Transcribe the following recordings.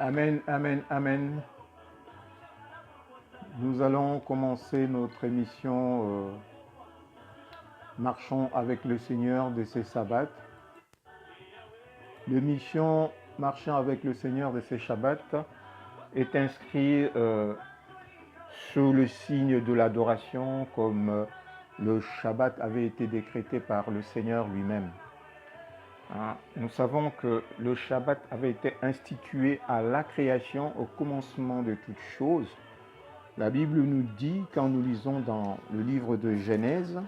Amen, amen, amen. Nous allons commencer notre émission Marchons avec le Seigneur de ces Sabbats. L'émission Marchons avec le Seigneur de ces Shabbats est inscrite sous le signe de l'adoration comme le Shabbat avait été décrété par le Seigneur lui-même. Nous savons que le Shabbat avait été institué à la création, au commencement de toutes choses. La Bible nous dit, quand nous lisons dans le livre de Genèse,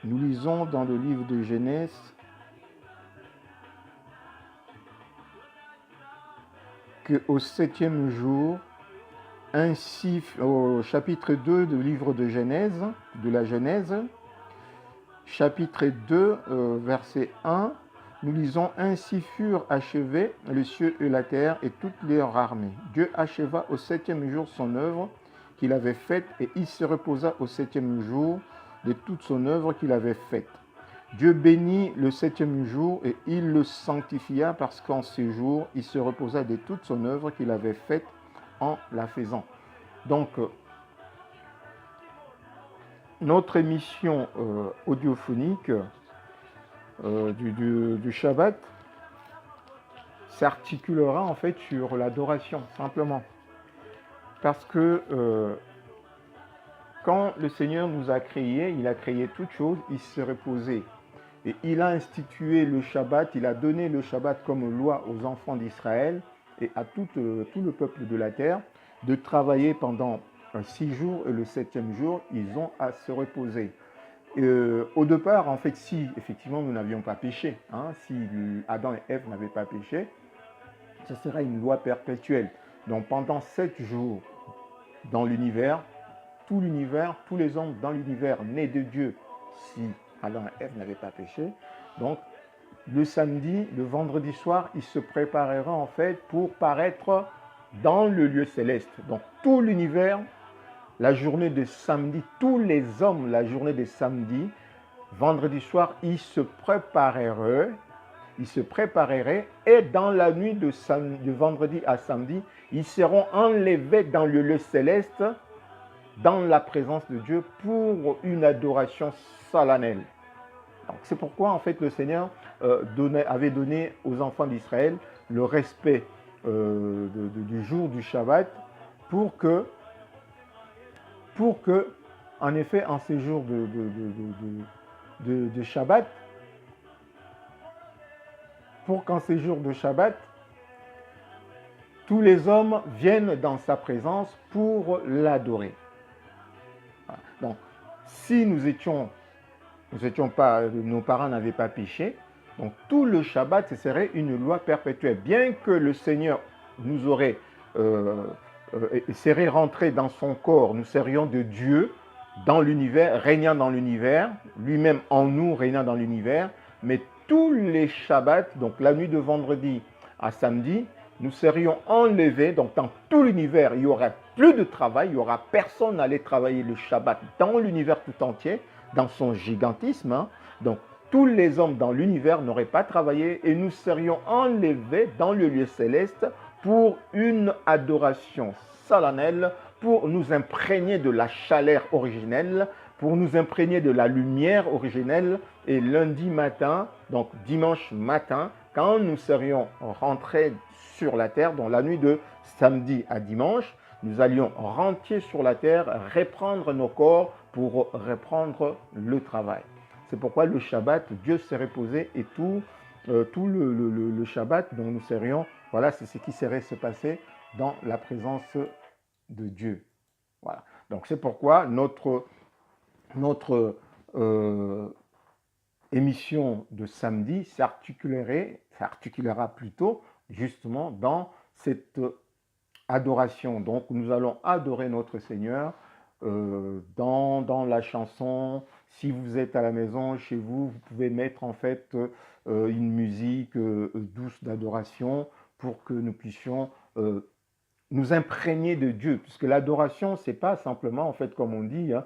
nous lisons dans le livre de Genèse qu'au septième jour, ainsi, au chapitre 2 du livre de Genèse, de la Genèse, chapitre 2, verset 1, nous lisons « Ainsi furent achevés le ciel et la terre et toute leur armée. Dieu acheva au septième jour son œuvre qu'il avait faite et il se reposa au septième jour de toute son œuvre qu'il avait faite. Dieu bénit le septième jour et il le sanctifia parce qu'en ce jour, il se reposa de toute son œuvre qu'il avait faite en la faisant. » Donc, notre émission audiophonique du Shabbat s'articulera en fait sur l'adoration, simplement. Parce que quand le Seigneur nous a créés, il a créé toutes choses, il se reposait. Et il a institué le Shabbat, il a donné le Shabbat comme loi aux enfants d'Israël et à tout le peuple de la terre de travailler pendant 6 jours et le septième jour, ils ont à se reposer. Au départ, en fait, si effectivement nous n'avions pas péché, si Adam et Ève n'avaient pas péché, ce serait une loi perpétuelle. Donc pendant 7 jours dans l'univers, tous les hommes dans l'univers nés de Dieu, si Adam et Ève n'avaient pas péché, donc le samedi, le vendredi soir, ils se prépareraient en fait pour paraître dans le lieu céleste. Donc tout l'univers, la journée de samedi, tous les hommes, la journée de samedi, vendredi soir, ils se prépareraient et dans la nuit de vendredi à samedi, ils seront enlevés dans le lieu céleste, dans la présence de Dieu pour une adoration solennelle. C'est pourquoi en fait le Seigneur avait donné aux enfants d'Israël le respect du jour du Shabbat pour que, en effet, en ces jours de Shabbat, pour qu'en ces jours de Shabbat, tous les hommes viennent dans sa présence pour l'adorer. Donc, si nos parents n'avaient pas péché, donc tout le Shabbat, ce serait une loi perpétuelle. Bien que le Seigneur nous serait rentré dans son corps, nous serions de Dieu dans l'univers, régnant dans l'univers, lui-même en nous, régnant dans l'univers, mais tous les Shabbats, donc la nuit de vendredi à samedi, nous serions enlevés, donc dans tout l'univers, il n'y aurait plus de travail, il n'y aura personne à aller travailler le Shabbat dans l'univers tout entier, dans son gigantisme. Donc tous les hommes dans l'univers n'auraient pas travaillé et nous serions enlevés dans le lieu céleste pour une adoration solennelle, pour nous imprégner de la chaleur originelle, pour nous imprégner de la lumière originelle. Et lundi matin, donc dimanche matin, quand nous serions rentrés sur la terre, dans la nuit de samedi à dimanche, nous allions rentrer sur la terre, reprendre nos corps pour reprendre le travail. C'est pourquoi le Shabbat, Dieu s'est reposé et tout le Shabbat dont nous serions, voilà, c'est ce qui serait se passer dans la présence de Dieu. Voilà. Donc c'est pourquoi notre émission de samedi s'articulera plutôt justement dans cette adoration. Donc nous allons adorer notre Seigneur dans la chanson. Si vous êtes à la maison, chez vous, vous pouvez mettre en fait une musique douce d'adoration pour que nous puissions nous imprégner de Dieu, puisque l'adoration, c'est pas simplement, en fait, comme on dit, hein,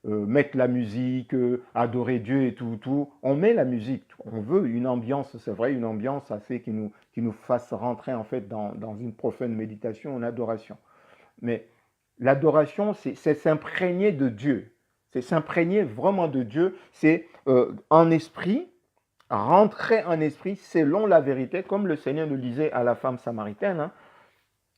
mettre la musique, adorer Dieu et tout. On met la musique, on veut une ambiance, c'est vrai, une ambiance assez qui nous fasse rentrer, en fait, dans une profonde méditation, en adoration. Mais l'adoration, c'est s'imprégner de Dieu, c'est s'imprégner vraiment de Dieu, c'est en esprit, rentrer en esprit selon la vérité, comme le Seigneur nous disait à la femme samaritaine, hein.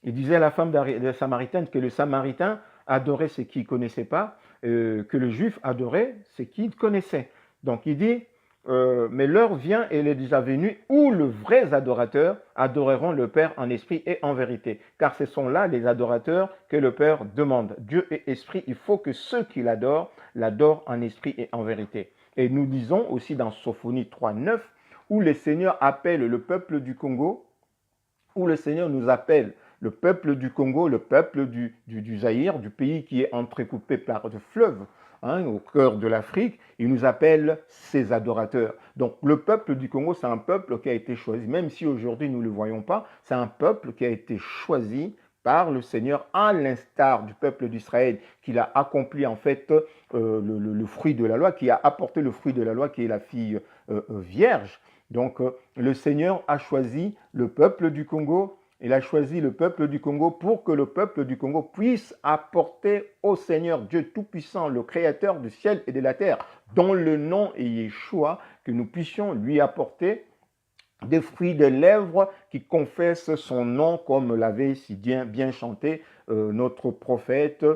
Il disait à la femme samaritaine que le samaritain adorait ce qu'il ne connaissait pas, que le juif adorait ce qu'il connaissait. Donc il dit, mais l'heure vient et elle est déjà venue où les vrais adorateurs adoreront le Père en esprit et en vérité. Car ce sont là les adorateurs que le Père demande. Dieu est esprit, il faut que ceux qui l'adorent en esprit et en vérité. Et nous disons aussi dans Sophonie 3.9, où le Seigneur appelle le peuple du Congo, où le Seigneur nous appelle le peuple du Congo, le peuple du Zaïre, du pays qui est entrecoupé par de fleuves, hein, au cœur de l'Afrique, il nous appelle ses adorateurs. Donc le peuple du Congo, c'est un peuple qui a été choisi, même si aujourd'hui nous ne le voyons pas, c'est un peuple qui a été choisi par le Seigneur, à l'instar du peuple d'Israël, qu'il a accompli en fait le fruit de la loi, qui a apporté le fruit de la loi, qui est la fille vierge. Donc le Seigneur a choisi le peuple du Congo. Il a choisi le peuple du Congo pour que le peuple du Congo puisse apporter au Seigneur Dieu Tout-Puissant, le Créateur du ciel et de la terre, dont le nom est Yeshua, que nous puissions lui apporter des fruits de lèvres qui confessent son nom, comme l'avait si bien chanté notre prophète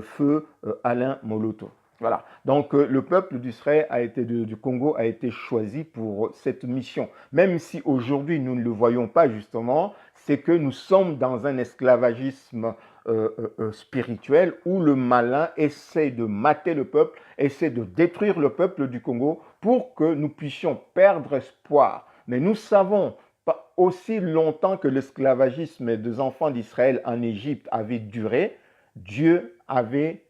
Feu Alain Moloto. Voilà. Donc le peuple d'Israël du Congo a été choisi pour cette mission. Même si aujourd'hui nous ne le voyons pas justement, c'est que nous sommes dans un esclavagisme spirituel où le malin essaie de mater le peuple, essaie de détruire le peuple du Congo pour que nous puissions perdre espoir. Mais nous savons, pas aussi longtemps que l'esclavagisme des enfants d'Israël en Égypte avait duré, Dieu avait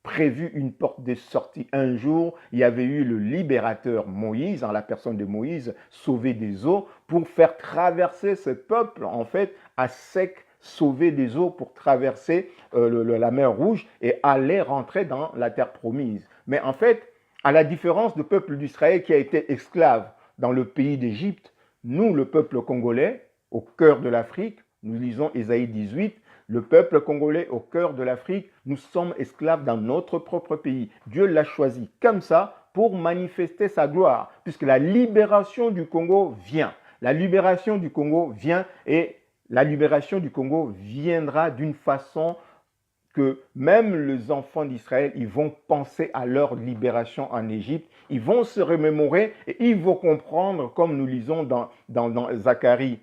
prévu une porte de sortie. Un jour, il y avait eu le libérateur Moïse, en la personne de Moïse, sauvé des eaux, pour faire traverser ce peuple, en fait, à sec, sauver des eaux pour traverser la mer Rouge et aller rentrer dans la terre promise. Mais en fait, à la différence du peuple d'Israël qui a été esclave dans le pays d'Égypte, nous, le peuple congolais, au cœur de l'Afrique, nous lisons Ésaïe 18, le peuple congolais au cœur de l'Afrique, nous sommes esclaves dans notre propre pays. Dieu l'a choisi comme ça pour manifester sa gloire, puisque la libération du Congo vient. La libération du Congo vient et la libération du Congo viendra d'une façon que même les enfants d'Israël, ils vont penser à leur libération en Égypte, ils vont se remémorer et ils vont comprendre, comme nous lisons dans Zacharie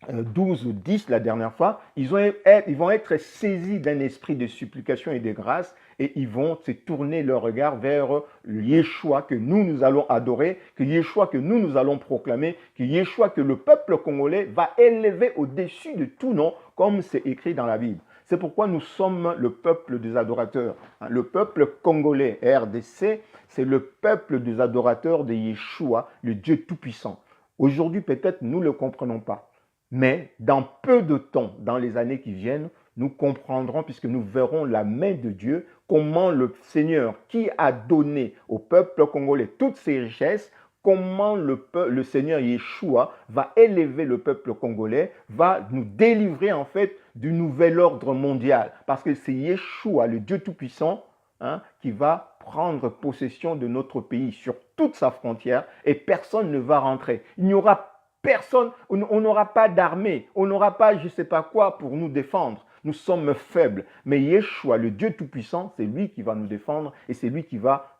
12 ou 10 la dernière fois, ils vont être saisis d'un esprit de supplication et de grâce et ils vont se tourner leur regard vers Yeshua que nous allons adorer, que Yeshua que nous allons proclamer, que Yeshua que le peuple congolais va élever au-dessus de tout nom, comme c'est écrit dans la Bible. C'est pourquoi nous sommes le peuple des adorateurs. Le peuple congolais, RDC, c'est le peuple des adorateurs de Yeshua, le Dieu Tout-Puissant. Aujourd'hui, peut-être, nous ne le comprenons pas. Mais dans peu de temps, dans les années qui viennent, nous comprendrons, puisque nous verrons la main de Dieu, comment le Seigneur qui a donné au peuple congolais toutes ses richesses, comment le Seigneur Yeshua va élever le peuple congolais, va nous délivrer en fait du nouvel ordre mondial. Parce que c'est Yeshua, le Dieu Tout-Puissant, hein, qui va prendre possession de notre pays sur toute sa frontière et personne ne va rentrer. Il n'y aura personne, on n'aura pas d'armée, on n'aura pas je ne sais pas quoi pour nous défendre. Nous sommes faibles. Mais Yeshua, le Dieu Tout-Puissant, c'est lui qui va nous défendre et c'est lui qui va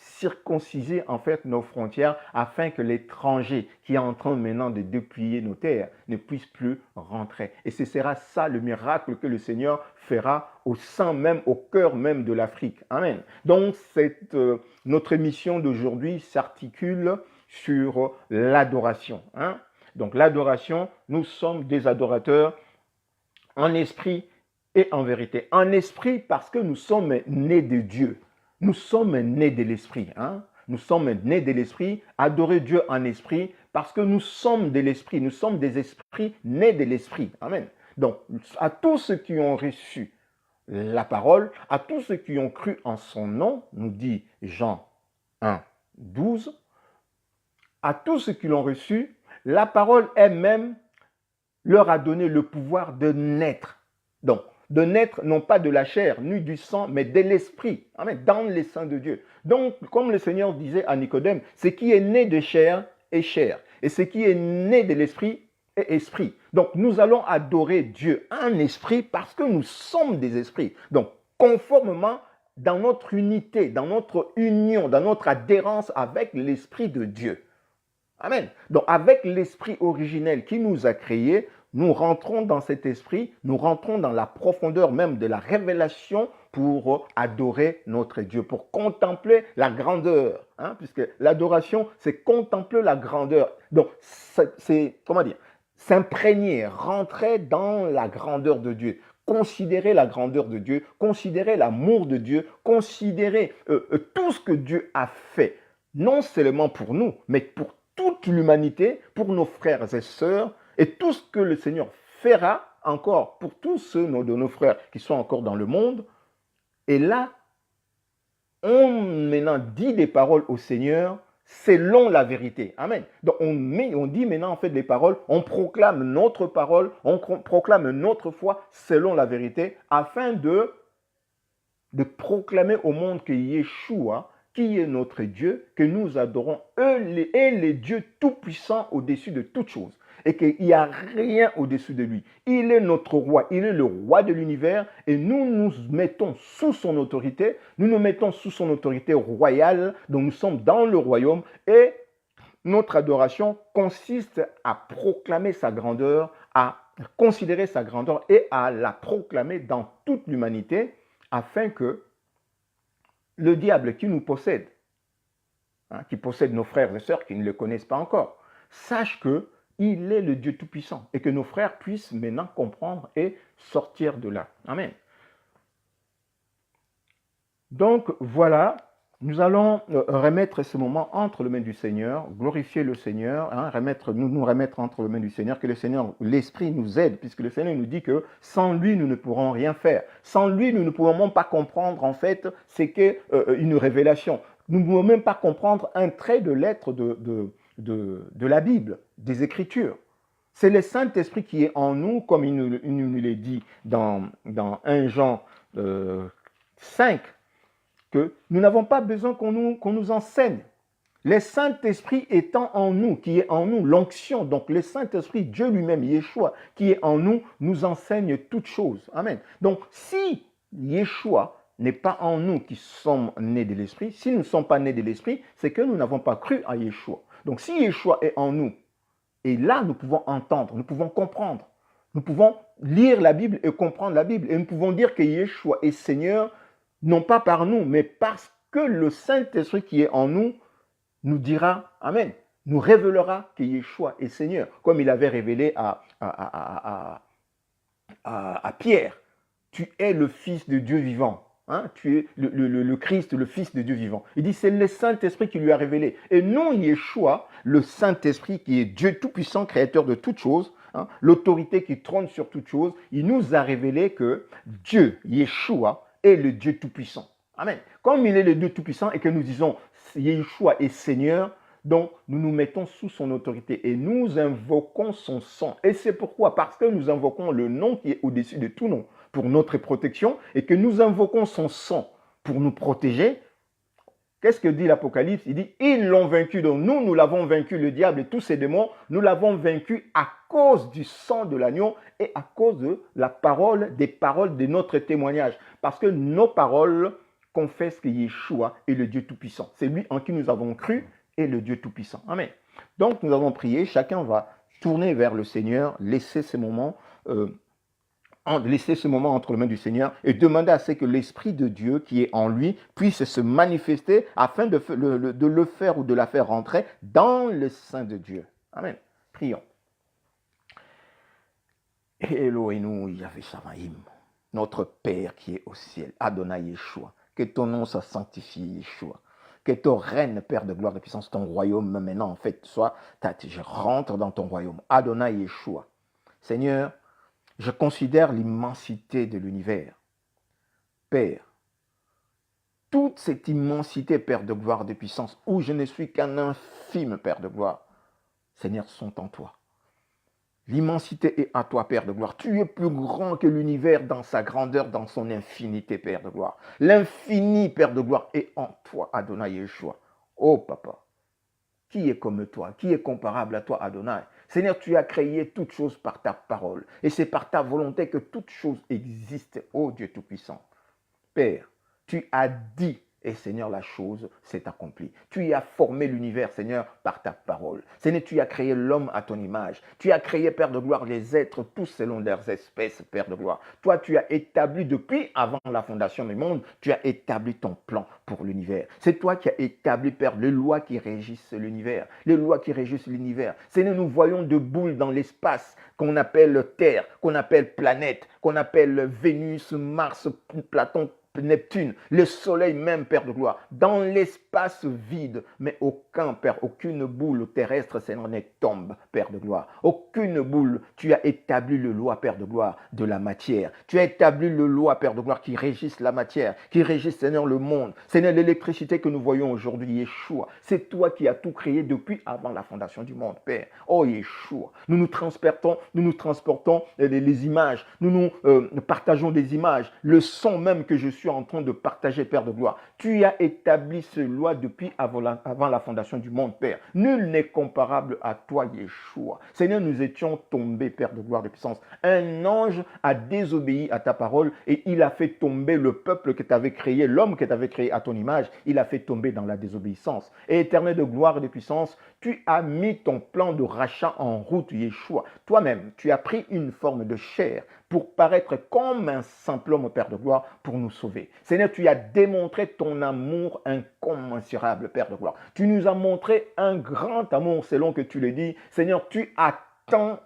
circonciser en fait nos frontières afin que l'étranger qui est en train maintenant de dépouiller nos terres ne puisse plus rentrer. Et ce sera ça le miracle que le Seigneur fera au sein même, au cœur même de l'Afrique. Amen. Donc notre émission d'aujourd'hui s'articule sur l'adoration. Hein? Donc l'adoration, nous sommes des adorateurs en esprit et en vérité. En esprit parce que nous sommes nés de Dieu. Nous sommes nés de l'esprit. Hein? Nous sommes nés de l'esprit, adorer Dieu en esprit parce que nous sommes de l'esprit. Nous sommes des esprits nés de l'esprit. Amen. Donc, à tous ceux qui ont reçu la parole, à tous ceux qui ont cru en son nom, nous dit Jean 1, 12, à tous ceux qui l'ont reçu, la parole elle-même leur a donné le pouvoir de naître. Donc, de naître non pas de la chair, ni du sang, mais de l'esprit. Amen. Dans les seins de Dieu. Donc, comme le Seigneur disait à Nicodème, ce qui est né de chair est chair. Et ce qui est né de l'esprit est esprit. Donc, nous allons adorer Dieu en esprit parce que nous sommes des esprits. Donc, conformément dans notre unité, dans notre union, dans notre adhérence avec l'esprit de Dieu. Amen. Donc, avec l'esprit originel qui nous a créés, nous rentrons dans cet esprit, nous rentrons dans la profondeur même de la révélation pour adorer notre Dieu, pour contempler la grandeur. Puisque l'adoration, c'est contempler la grandeur. Donc, c'est, comment dire, s'imprégner, rentrer dans la grandeur de Dieu. Considérer la grandeur de Dieu, considérer l'amour de Dieu, considérer tout ce que Dieu a fait, non seulement pour nous, mais pour toute l'humanité, pour nos frères et sœurs, et tout ce que le Seigneur fera encore pour tous ceux de nos frères qui sont encore dans le monde. Et là, on maintenant dit des paroles au Seigneur selon la vérité. Amen. Donc on dit maintenant en fait des paroles, on proclame notre parole, on proclame notre foi selon la vérité, afin de proclamer au monde que Yeshua, qui est notre Dieu, que nous adorons, est le Dieu tout-puissant au-dessus de toutes choses. Et qu'il n'y a rien au-dessus de lui. Il est notre roi, il est le roi de l'univers et nous nous mettons sous son autorité, nous nous mettons sous son autorité royale, donc nous sommes dans le royaume et notre adoration consiste à proclamer sa grandeur, à considérer sa grandeur et à la proclamer dans toute l'humanité afin que le diable qui nous possède, qui possède nos frères et sœurs qui ne le connaissent pas encore, sache que il est le Dieu Tout-Puissant et que nos frères puissent maintenant comprendre et sortir de là. Amen. Donc voilà, nous allons remettre ce moment entre les mains du Seigneur, glorifier le Seigneur, nous remettre entre les mains du Seigneur, que le Seigneur, l'Esprit nous aide, puisque le Seigneur nous dit que sans lui, nous ne pourrons rien faire. Sans lui, nous ne pouvons même pas comprendre en fait ce qu'est une révélation. Nous ne pouvons même pas comprendre un trait de lettre de la Bible, des Écritures. C'est le Saint-Esprit qui est en nous, comme il nous l'a dit dans 1 Jean 5, que nous n'avons pas besoin qu'on nous enseigne. Le Saint-Esprit étant en nous, qui est en nous, l'onction, donc le Saint-Esprit, Dieu lui-même, Yeshua, qui est en nous, nous enseigne toutes choses. Amen. Donc si Yeshua n'est pas en nous qui sommes nés de l'Esprit, si nous ne sommes pas nés de l'Esprit, c'est que nous n'avons pas cru à Yeshua. Donc si Yeshua est en nous, et là nous pouvons entendre, nous pouvons comprendre, nous pouvons lire la Bible et comprendre la Bible, et nous pouvons dire que Yeshua est Seigneur, non pas par nous, mais parce que le Saint-Esprit qui est en nous nous dira, Amen, nous révélera que Yeshua est Seigneur, comme il avait révélé à Pierre, tu es le Fils de Dieu vivant. Tu es le Christ, le Fils de Dieu vivant. Il dit, c'est le Saint-Esprit qui lui a révélé. Et non Yeshua, le Saint-Esprit qui est Dieu tout-puissant, créateur de toutes choses, l'autorité qui trône sur toutes choses, il nous a révélé que Dieu, Yeshua, est le Dieu tout-puissant. Amen. Comme il est le Dieu tout-puissant et que nous disons, Yeshua est Seigneur, donc nous nous mettons sous son autorité et nous invoquons son sang. Et c'est pourquoi, parce que nous invoquons le nom qui est au-dessus de tout nom, pour notre protection et que nous invoquons son sang pour nous protéger. Qu'est-ce que dit l'Apocalypse? Il dit, ils l'ont vaincu. Donc nous l'avons vaincu, le diable et tous ses démons. Nous l'avons vaincu à cause du sang de l'agneau et à cause de la parole, des paroles de notre témoignage. Parce que nos paroles confessent que Yeshua est le Dieu Tout-Puissant. C'est lui en qui nous avons cru et le Dieu Tout-Puissant. Amen. Donc nous avons prié, chacun va tourner vers le Seigneur, laisser ce moment entre les mains du Seigneur et demander à ce que l'Esprit de Dieu qui est en lui puisse se manifester afin de le faire ou de la faire rentrer dans le sein de Dieu. Amen. Prions. Elohenu Yahvé Shamaïm, notre Père qui est au ciel, Adonai Yeshua, que ton nom soit sanctifié, Yeshua. Que ton règne, Père de gloire et de puissance, ton royaume maintenant en fait soit, je rentre dans ton royaume. Adonai Yeshua. Seigneur, Je considère l'immensité de l'univers. Père, toute cette immensité, Père de gloire, de puissance, où je ne suis qu'un infime, Père de gloire, Seigneur, sont en toi. L'immensité est à toi, Père de gloire. Tu es plus grand que l'univers dans sa grandeur, dans son infinité, Père de gloire. L'infini, Père de gloire, est en toi, Adonai Yeshua. Oh, Papa, qui est comme toi? Qui est comparable à toi, Adonai? Seigneur, tu as créé toutes choses par ta parole. Et c'est par ta volonté que toutes choses existent, ô Dieu Tout-Puissant. Père, tu as dit, et Seigneur, la chose s'est accomplie. Tu y as formé l'univers, Seigneur, par ta parole. Seigneur, tu as créé l'homme à ton image. Tu as créé, Père de gloire, les êtres, tous selon leurs espèces, Père de gloire. Toi, tu as établi, depuis avant la fondation du monde, tu as établi ton plan pour l'univers. C'est toi qui as établi, Père, les lois qui régissent l'univers. Les lois qui régissent l'univers. Seigneur, nous voyons de boules dans l'espace qu'on appelle Terre, qu'on appelle planète, qu'on appelle Vénus, Mars, Platon, Neptune, le soleil même, Père de gloire, dans l'espace vide, mais aucun, Père, aucune boule terrestre, Seigneur, ne tombe, Père de gloire. Aucune boule, tu as établi le loi, Père de gloire, de la matière. Tu as établi le loi, Père de gloire, qui régisse la matière, qui régisse, Seigneur, le monde. Seigneur, l'électricité que nous voyons aujourd'hui, Yeshua, c'est toi qui as tout créé depuis avant la fondation du monde, Père. Oh, Yeshua, nous nous transportons les images, nous partageons des images, le son même que je suis en train de partager, Père de gloire. Tu as établi ce loi depuis avant la fondation du monde, Père. Nul n'est comparable à toi, Yeshua. Seigneur, nous étions tombés, Père de gloire, de puissance. Un ange a désobéi à ta parole et il a fait tomber le peuple que tu avais créé, l'homme que tu avais créé à ton image. Il a fait tomber dans la désobéissance. Et éternel de gloire et de puissance, tu as mis ton plan de rachat en route, Yeshua. Toi-même, tu as pris une forme de chair pour paraître comme un simple homme, Père de gloire, pour nous sauver. Seigneur, tu as démontré ton amour incommensurable, Père de gloire. Tu nous as montré un grand amour, selon que tu le dis. Seigneur, tu as tant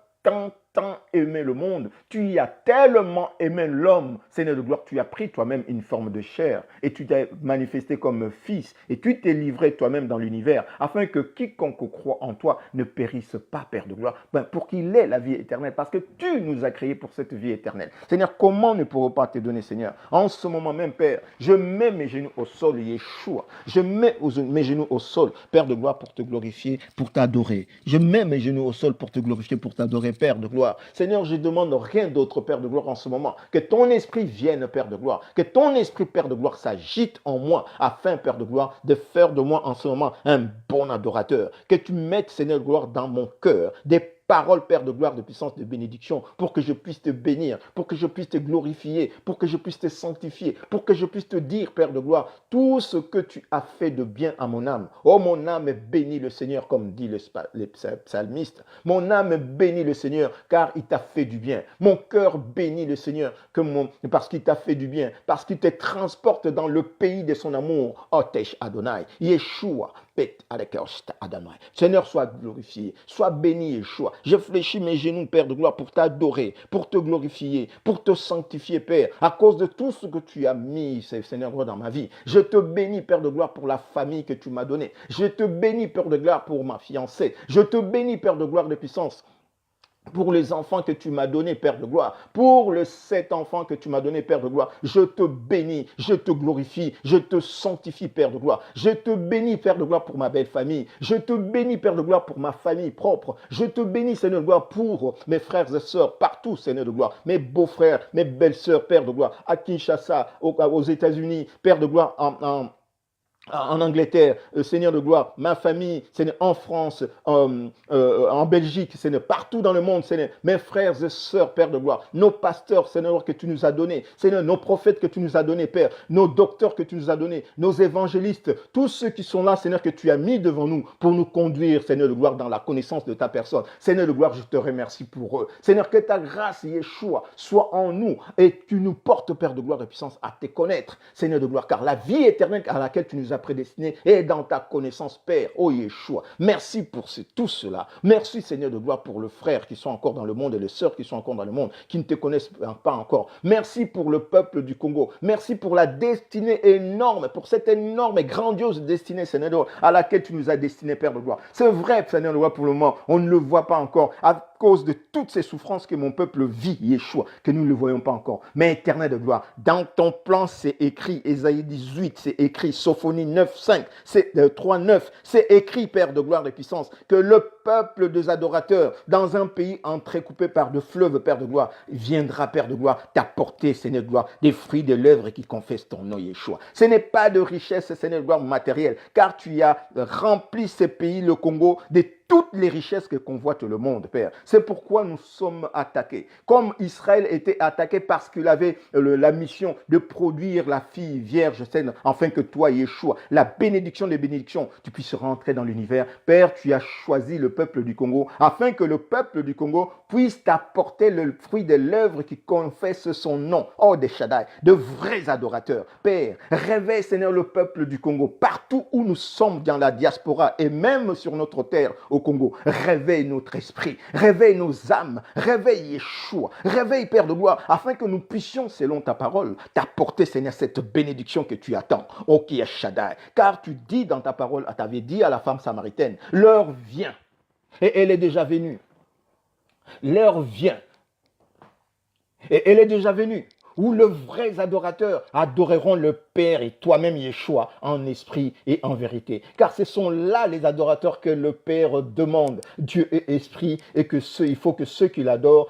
aimé le monde. Tu y as tellement aimé l'homme. Seigneur de gloire, tu as pris toi-même une forme de chair et tu t'es manifesté comme fils et tu t'es livré toi-même dans l'univers afin que quiconque croit en toi ne périsse pas, Père de gloire, pour qu'il ait la vie éternelle parce que tu nous as créés pour cette vie éternelle. Seigneur, comment ne pourrons pas te donner, Seigneur? En ce moment même, Père, je mets mes genoux au sol, Yeshua. Je mets mes genoux au sol, Père de gloire, pour te glorifier, pour t'adorer. Je mets mes genoux au sol pour te glorifier, pour t'adorer, Père de gloire. Seigneur, je demande rien d'autre, Père de gloire, en ce moment. Que ton esprit vienne, Père de gloire. Que ton esprit, Père de gloire, s'agite en moi, afin, Père de gloire, de faire de moi en ce moment un bon adorateur. Que tu mettes, Seigneur de gloire, dans mon cœur des paroles, Père de gloire, de puissance, de bénédiction, pour que je puisse te bénir, pour que je puisse te glorifier, pour que je puisse te sanctifier, pour que je puisse te dire, Père de gloire, tout ce que tu as fait de bien à mon âme. Oh, mon âme bénit le Seigneur, comme dit le psalmiste. Mon âme bénit le Seigneur, car il t'a fait du bien. Mon cœur bénit le Seigneur, parce qu'il t'a fait du bien, parce qu'il te transporte dans le pays de son amour. Oh, Tesh Adonai, Yeshua, Adonai. Seigneur, sois glorifié, sois béni, Yeshua. Je fléchis mes genoux, Père de gloire, pour t'adorer, pour te glorifier, pour te sanctifier, Père, à cause de tout ce que tu as mis, Seigneur, dans ma vie. Je te bénis, Père de gloire, pour la famille que tu m'as donnée. Je te bénis, Père de gloire, pour ma fiancée. Je te bénis, Père de gloire, de puissance, pour les enfants que tu m'as donnés, Père de gloire, pour les 7 enfants que tu m'as donnés, Père de gloire, je te bénis, je te glorifie, je te sanctifie, Père de gloire. Je te bénis, Père de gloire, pour ma belle famille. Je te bénis, Père de gloire, pour ma famille propre. Je te bénis, Seigneur de gloire, pour mes frères et sœurs partout, Seigneur de gloire, mes beaux-frères, mes belles-sœurs, Père de gloire, à Kinshasa, aux États-Unis, Père de gloire, en Angleterre, Seigneur de gloire, ma famille, Seigneur, en France, en Belgique, Seigneur, partout dans le monde, Seigneur, mes frères et sœurs, Père de gloire, nos pasteurs, Seigneur, que tu nous as donnés, Seigneur, nos prophètes que tu nous as donnés, Père, nos docteurs que tu nous as donnés, nos évangélistes, tous ceux qui sont là, Seigneur, que tu as mis devant nous pour nous conduire, Seigneur de gloire, dans la connaissance de ta personne. Seigneur de gloire, je te remercie pour eux. Seigneur, que ta grâce, Yeshua, soit en nous et tu nous portes, Père de gloire et puissance, à te connaître, Seigneur de gloire, car la vie éternelle à laquelle tu nous as prédestiné et dans ta connaissance, Père. Oh Yeshua, merci pour tout cela. Merci, Seigneur de gloire, pour le frère qui sont encore dans le monde et les sœurs qui sont encore dans le monde, qui ne te connaissent pas encore. Merci pour le peuple du Congo. Merci pour la destinée énorme, pour cette énorme et grandiose destinée, Seigneur de gloire, à laquelle tu nous as destinés, Père de gloire. C'est vrai, Seigneur de gloire, pour le moment, on ne le voit pas encore à cause de toutes ces souffrances que mon peuple vit, Yeshua, que nous ne le voyons pas encore. Mais éternel de gloire, dans ton plan, c'est écrit, Ésaïe 18, c'est écrit, Sophonie 9, 5, c'est 3, 9, c'est écrit, Père de gloire et puissance, que le peuple des adorateurs, dans un pays entrecoupé par de fleuves, Père de gloire, viendra, Père de gloire, t'apporter, Seigneur de gloire, des fruits de l'œuvre qui confessent ton nom, Yeshua. Ce n'est pas de richesse, Seigneur de gloire, matérielle, car tu as rempli ces pays, le Congo, de toutes les richesses que convoite le monde, Père. C'est pourquoi nous sommes attaqués. Comme Israël était attaqué parce qu'il avait la mission de produire la fille vierge saine, afin que toi, Yeshua, la bénédiction des bénédictions, tu puisses rentrer dans l'univers. Père, tu as choisi le peuple du Congo, afin que le peuple du Congo puisse t'apporter le fruit de l'œuvre qui confesse son nom. Oh, des Shaddai, de vrais adorateurs. Père, réveille, Seigneur, le peuple du Congo, partout où nous sommes dans la diaspora et même sur notre terre, au Congo. Réveille notre esprit, réveille nos âmes, réveille Yeshua, réveille Père de gloire, afin que nous puissions, selon ta parole, t'apporter, Seigneur, cette bénédiction que tu attends. Oh, qui est Shaddai. Car tu dis dans ta parole, tu avais dit à la femme samaritaine, l'heure vient, et elle est déjà venue. L'heure vient, et elle est déjà venue, où les vrais adorateurs adoreront le Père et toi-même Yeshua en esprit et en vérité. Car ce sont là les adorateurs que le Père demande. Dieu est esprit et il faut que ceux qui l'adorent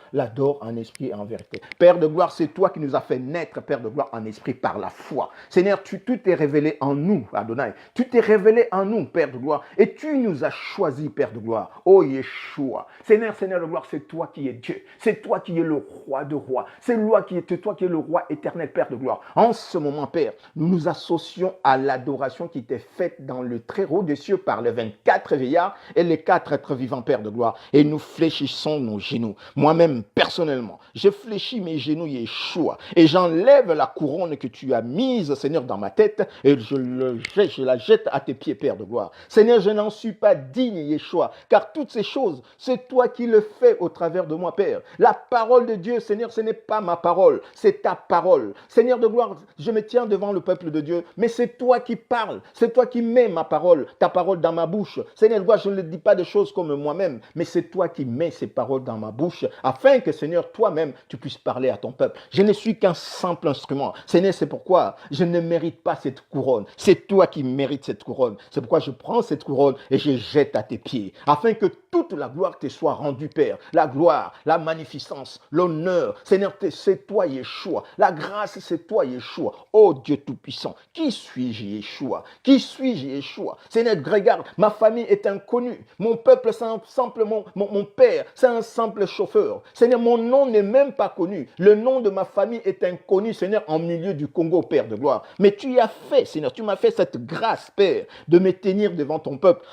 en esprit et en vérité. Père de gloire, c'est toi qui nous as fait naître, Père de gloire, en esprit par la foi. Seigneur, tout est révélé en nous, Adonai. Tu t'es révélé en nous, Père de gloire, et tu nous as choisis, Père de gloire. Oh Yeshua. Seigneur, Seigneur de gloire, c'est toi qui es Dieu. C'est toi qui es le roi de rois. C'est toi qui es le roi éternel, Père de gloire. En ce moment, Père, nous nous associons à l'adoration qui était faite dans le très haut des cieux par les 24 vieillards et les 4 êtres vivants, Père de gloire. Et nous fléchissons nos genoux. Moi-même, personnellement, je fléchis mes genoux, Yeshua, et j'enlève la couronne que tu as mise, Seigneur, dans ma tête, et je la jette à tes pieds, Père de gloire. Seigneur, je n'en suis pas digne, Yeshua, car toutes ces choses, c'est toi qui le fais au travers de moi, Père. La parole de Dieu, Seigneur, ce n'est pas ma parole, c'est ta parole. Seigneur de gloire, je me tiens devant le peuple de Dieu, mais c'est toi qui parles, c'est toi qui mets ma parole, ta parole dans ma bouche. Seigneur de gloire, je ne dis pas de choses comme moi-même, mais c'est toi qui mets ces paroles dans ma bouche, afin que, Seigneur, toi-même, tu puisses parler à ton peuple. Je ne suis qu'un simple instrument. Seigneur, c'est pourquoi je ne mérite pas cette couronne. C'est toi qui mérites cette couronne. C'est pourquoi je prends cette couronne et je jette à tes pieds, afin que toute la gloire te soit rendue, Père. La gloire, la magnificence, l'honneur. Seigneur, c'est toi, Yeshua. La grâce, c'est toi, Yeshua. Oh Dieu Tout-Puissant, qui suis-je, Yeshua? Qui suis-je, Yeshua? Seigneur, regarde, ma famille est inconnue. Mon peuple, c'est simplement mon père, c'est un simple chauffeur. Seigneur, mon nom n'est même pas connu. Le nom de ma famille est inconnu, Seigneur, en milieu du Congo, Père de gloire. Mais tu as fait, Seigneur, tu m'as fait cette grâce, Père, de me tenir devant ton peuple.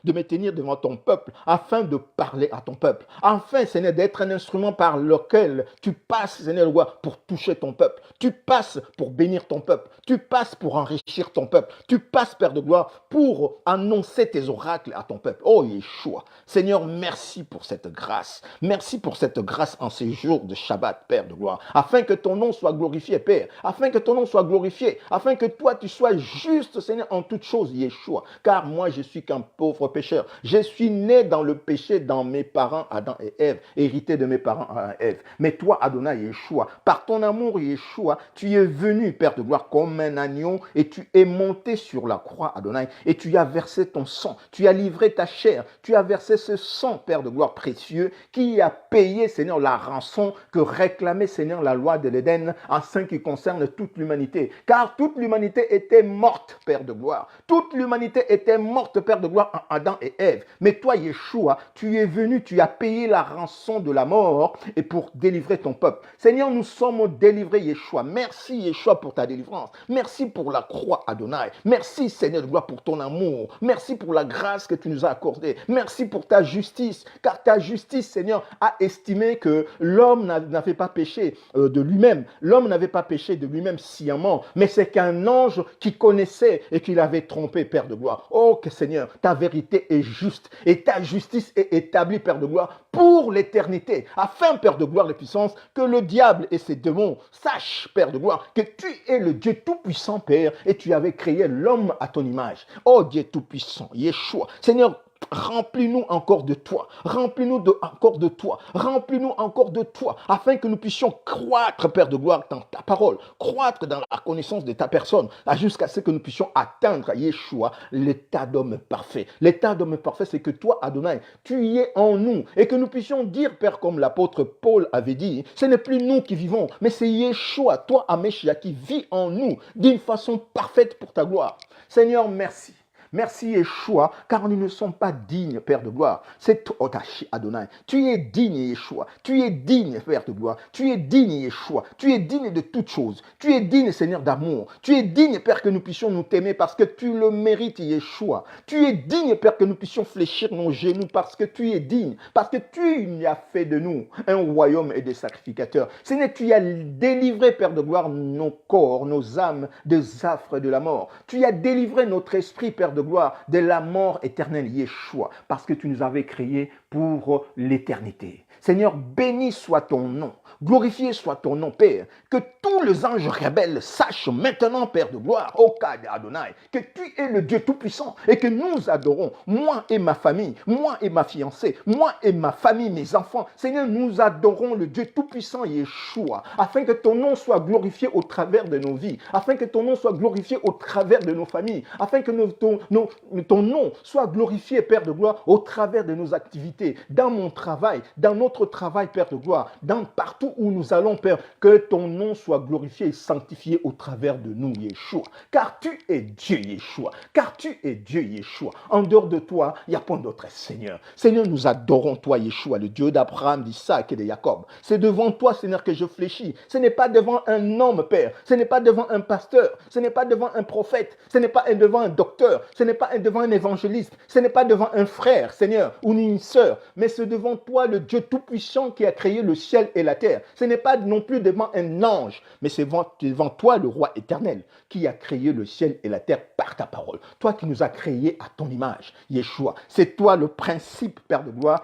De me tenir devant ton peuple afin de parler à ton peuple, afin, Seigneur, d'être un instrument par lequel tu passes, Seigneur, pour toucher ton peuple, tu passes pour bénir ton peuple, tu passes pour enrichir ton peuple, tu passes, Père de gloire, pour annoncer tes oracles à ton peuple. Oh Yeshua, Seigneur, merci pour cette grâce, merci pour cette grâce en ces jours de Shabbat, Père de gloire, afin que ton nom soit glorifié, Père, afin que ton nom soit glorifié, afin que toi tu sois juste, Seigneur, en toutes choses, Yeshua, car moi je suis qu'un pauvre pécheur. Je suis né dans le péché dans mes parents Adam et Ève, hérité de mes parents Adam et Ève. Mais toi, Adonai Yeshua, par ton amour Yeshua, tu es venu, Père de gloire, comme un agneau et tu es monté sur la croix, Adonai, et tu as versé ton sang, tu as livré ta chair, tu as versé ce sang, Père de gloire précieux, qui a payé, Seigneur, la rançon que réclamait, Seigneur, la loi de l'Éden en ce qui concerne toute l'humanité. Car toute l'humanité était morte, Père de gloire. Toute l'humanité était morte, Père Père de gloire, en Adam et Ève. Mais toi, Yeshua, tu es venu, tu as payé la rançon de la mort et pour délivrer ton peuple. Seigneur, nous sommes délivrés, Yeshua. Merci, Yeshua, pour ta délivrance. Merci pour la croix, Adonai. Merci, Seigneur de gloire, pour ton amour. Merci pour la grâce que tu nous as accordée. Merci pour ta justice, car ta justice, Seigneur, a estimé que l'homme n'avait pas péché de lui-même. L'homme n'avait pas péché de lui-même sciemment, mais c'est qu'un ange qui connaissait et qui l'avait trompé, Père de gloire. Oh, que Seigneur, ta vérité est juste et ta justice est établie, Père de gloire, pour l'éternité, afin, Père de gloire de puissance, que le diable et ses démons sachent, Père de gloire, que tu es le Dieu tout-puissant, Père, et tu avais créé l'homme à ton image. Oh Dieu tout-puissant, Yeshua, Seigneur, remplis-nous encore de toi, remplis-nous encore de toi, remplis-nous encore de toi, afin que nous puissions croître, Père de gloire, dans ta parole, croître dans la connaissance de ta personne, jusqu'à ce que nous puissions atteindre, Yeshua, l'état d'homme parfait. L'état d'homme parfait, c'est que toi, Adonai, tu y es en nous, et que nous puissions dire, Père, comme l'apôtre Paul avait dit, ce n'est plus nous qui vivons, mais c'est Yeshua, toi, Ameshia, qui vit en nous, d'une façon parfaite pour ta gloire. Seigneur, merci. Merci Yeshua, car nous ne sommes pas dignes, Père de gloire. C'est toi, Adonai. Tu es digne, Yeshua. Tu es digne, Père de gloire. Tu es digne, Yeshua. Tu es digne de toutes choses. Tu es digne, Seigneur d'amour. Tu es digne, Père, que nous puissions nous t'aimer parce que tu le mérites, Yeshua. Tu es digne, Père, que nous puissions fléchir nos genoux parce que tu es digne. Parce que tu as fait de nous un royaume et des sacrificateurs. Seigneur, tu as délivré, Père de gloire, nos corps, nos âmes des affres de la mort. Tu as délivré notre esprit, Père de gloire, de la mort éternelle, Yeshua, parce que tu nous avais créés pour l'éternité. Seigneur, béni soit ton nom, glorifié soit ton nom, Père, que tous les anges rebelles sachent maintenant, Père de gloire, au cas d'Adonai, que tu es le Dieu tout-puissant et que nous adorons, moi et ma famille, moi et ma fiancée, moi et ma famille, mes enfants. Seigneur, nous adorons le Dieu tout-puissant, Yeshua, afin que ton nom soit glorifié au travers de nos vies, afin que ton nom soit glorifié au travers de nos familles, afin que ton nom soit glorifié, Père de gloire, au travers de nos activités, dans mon travail, dans notre travail, Père de gloire, partout où nous allons, Père, que ton nom soit glorifié et sanctifié au travers de nous, Yeshua. Car tu es Dieu, Yeshua. Car tu es Dieu, Yeshua. En dehors de toi, il n'y a point d'autre Seigneur. Seigneur, nous adorons toi, Yeshua, le Dieu d'Abraham, d'Isaac et de Jacob. C'est devant toi, Seigneur, que je fléchis. Ce n'est pas devant un homme, Père. Ce n'est pas devant un pasteur. Ce n'est pas devant un prophète. Ce n'est pas devant un docteur. Ce n'est pas devant un évangéliste. Ce n'est pas devant un frère, Seigneur, ou une sœur. Mais c'est devant toi, le Dieu tout-puissant qui a créé le ciel et la terre. Ce n'est pas non plus devant un ange, mais c'est devant toi, le roi éternel, qui a créé le ciel et la terre par ta parole. Toi qui nous as créés à ton image, Yeshua. C'est toi le principe, Père de gloire.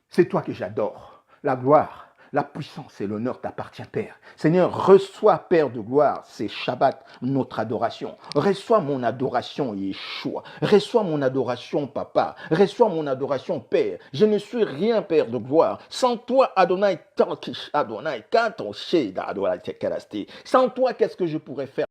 C'est toi que j'adore. La gloire, la puissance et l'honneur t'appartient, Père. Seigneur, reçois, Père de gloire, ces Shabbats, notre adoration. Reçois mon adoration, Yeshua. Reçois mon adoration, Papa. Reçois mon adoration, Père. Je ne suis rien, Père de gloire. Sans toi, Adonai, Adonai, sans toi, qu'est-ce que je pourrais faire?